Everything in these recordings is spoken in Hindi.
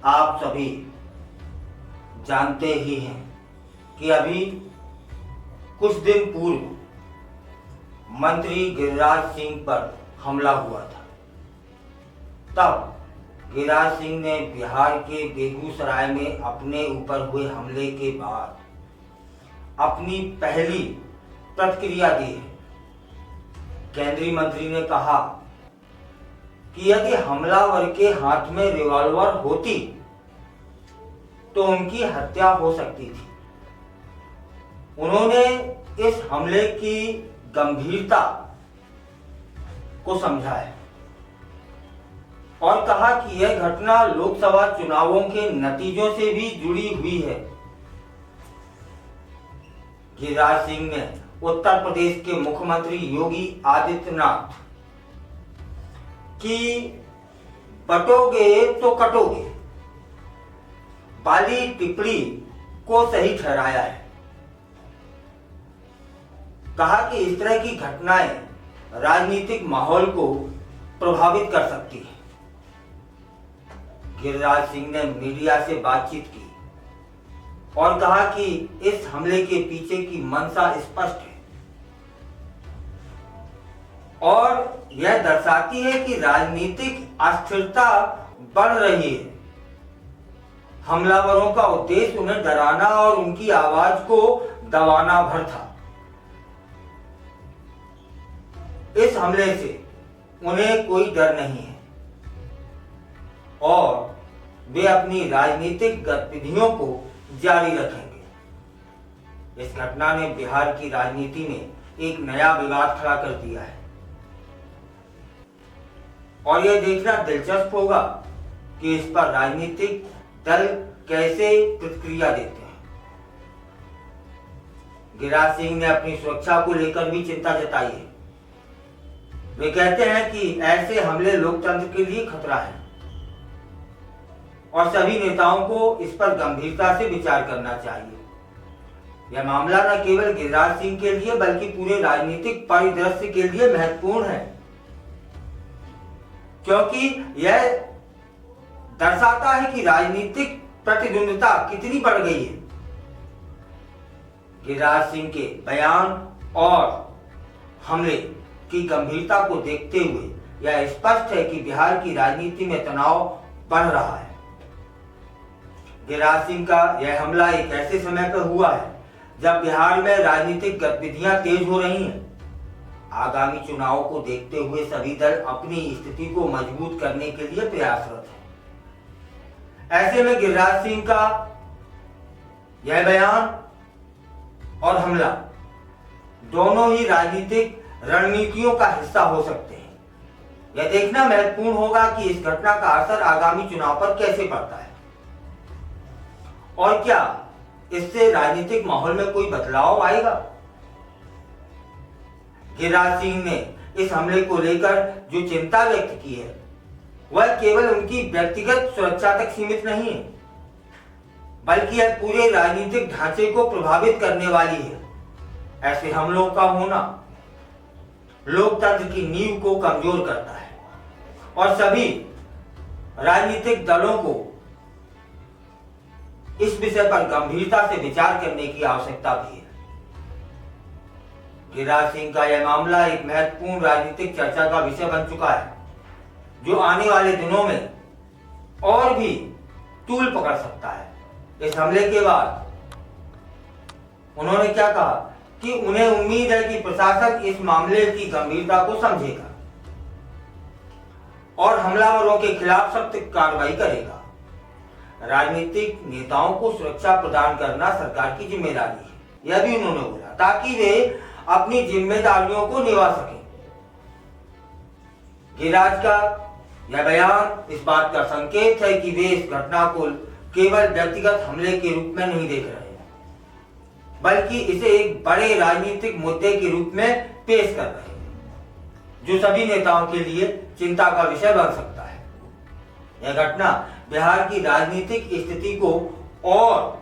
आप सभी जानते ही हैं कि अभी कुछ दिन पूर्व मंत्री गिरिराज सिंह पर हमला हुआ था। तब गिरिराज सिंह ने बिहार के बेगूसराय में अपने ऊपर हुए हमले के बाद अपनी पहली प्रतिक्रिया दी है। केंद्रीय मंत्री ने कहा कि यदि हमलावर के हाथ में रिवॉल्वर होती तो उनकी हत्या हो सकती थी। उन्होंने इस हमले की गंभीरता को समझाया और कहा कि यह घटना लोकसभा चुनावों के नतीजों से भी जुड़ी हुई है। गिरिराज सिंह ने उत्तर प्रदेश के मुख्यमंत्री योगी आदित्यनाथ की बटोगे तो कटोगे वाली टिप्पणी को सही ठहराया है। कहा कि इस तरह की घटनाएं राजनीतिक माहौल को प्रभावित कर सकती है। गिरिराज सिंह ने मीडिया से बातचीत की और कहा कि इस हमले के पीछे की मंशा स्पष्ट है और यह दर्शाती है कि राजनीतिक अस्थिरता बढ़ रही है। हमलावरों का उद्देश्य उन्हें डराना और उनकी आवाज को दबाना भर था। इस हमले से उन्हें कोई डर नहीं है और वे अपनी राजनीतिक गतिविधियों को जारी रखेंगे। इस घटना ने बिहार की राजनीति में एक नया विवाद खड़ा कर दिया है और यह देखना दिलचस्प होगा कि इस पर राजनीतिक दल कैसे प्रतिक्रिया देते हैं। गिरिराज सिंह ने अपनी सुरक्षा को लेकर भी चिंता जताई है। वे कहते हैं कि ऐसे हमले लोकतंत्र के लिए खतरा है और सभी नेताओं को इस पर गंभीरता से विचार करना चाहिए। यह मामला न केवल गिरिराज सिंह के लिए बल्कि पूरे राजनीतिक परिदृश्य के लिए महत्वपूर्ण है, क्योंकि यह दर्शाता है कि राजनीतिक प्रतिद्वंद्विता कितनी बढ़ गई है। गिरिराज सिंह के बयान और हमले की गंभीरता को देखते हुए यह स्पष्ट है कि बिहार की राजनीति में तनाव बढ़ रहा है। गिरिराज सिंह का यह हमला एक ऐसे समय पर हुआ है जब बिहार में राजनीतिक गतिविधियां तेज हो रही हैं। आगामी चुनावों को देखते हुए सभी दल अपनी स्थिति को मजबूत करने के लिए प्रयासरत हैं। ऐसे में गिरिराज सिंह का यह बयान और हमला दोनों ही राजनीतिक रणनीतियों का हिस्सा हो सकते हैं। यह देखना महत्वपूर्ण होगा कि इस घटना का असर आगामी चुनाव पर कैसे पड़ता है और क्या इससे राजनीतिक माहौल में कोई बदलाव आएगा। गिरिराज सिंह ने इस हमले को लेकर जो चिंता व्यक्त की है वह केवल उनकी व्यक्तिगत सुरक्षा तक सीमित नहीं है, बल्कि यह पूरे राजनीतिक ढांचे को प्रभावित करने वाली है। ऐसे हमलों का होना लोकतंत्र की नींव को कमजोर करता है और सभी राजनीतिक दलों को इस विषय पर गंभीरता से विचार करने की आवश्यकता भी है। गिरिराज सिंह का यह मामला एक महत्वपूर्ण राजनीतिक चर्चा का विषय बन चुका है, जो आने वाले दिनों में और भी तूल पकड़ सकता है। इस हमले के बाद उन्होंने क्या कहा कि उन्हें उम्मीद है कि प्रशासन इस मामले की गंभीरता को समझेगा और हमलावरों के खिलाफ सख्त कार्रवाई करेगा। राजनीतिक नेताओं को सुरक्षा प्रदान करना सरकार की जिम्मेदारी है, यह भी उन्होंने बोला, ताकि वे अपनी जिम्मेदारियों को निभा सकें। गिरिराज का यह बयान इस बात का संकेत है कि वे इस घटना को केवल व्यक्तिगत हमले के रूप में नहीं देख रहे हैं, बल्कि इसे एक बड़े राजनीतिक मुद्दे के रूप में पेश कर रहे हैं, जो सभी नेताओं के लिए चिंता का विषय बन सकता है। यह घटना बिहार की राजनीतिक स्थिति को और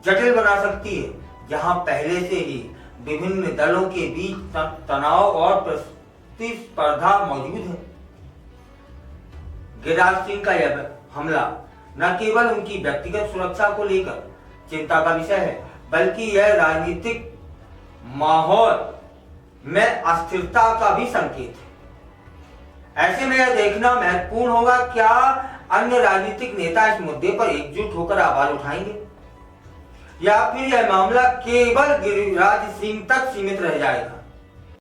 जटिल बना सकती है, जहां पहले से ही विभिन्न दलों के बीच तनाव और प्रतिस्पर्धा मौजूद है। गिरिराज सिंह का यह हमला न केवल उनकी व्यक्तिगत सुरक्षा को लेकर चिंता का विषय है, बल्कि यह राजनीतिक माहौल में अस्थिरता का भी संकेत है। ऐसे में यह देखना महत्वपूर्ण होगा क्या अन्य राजनीतिक नेता इस मुद्दे पर एकजुट होकर आवाज उठाएंगे या फिर यह मामला केवल गिरिराज सिंह तक सीमित रह जाएगा।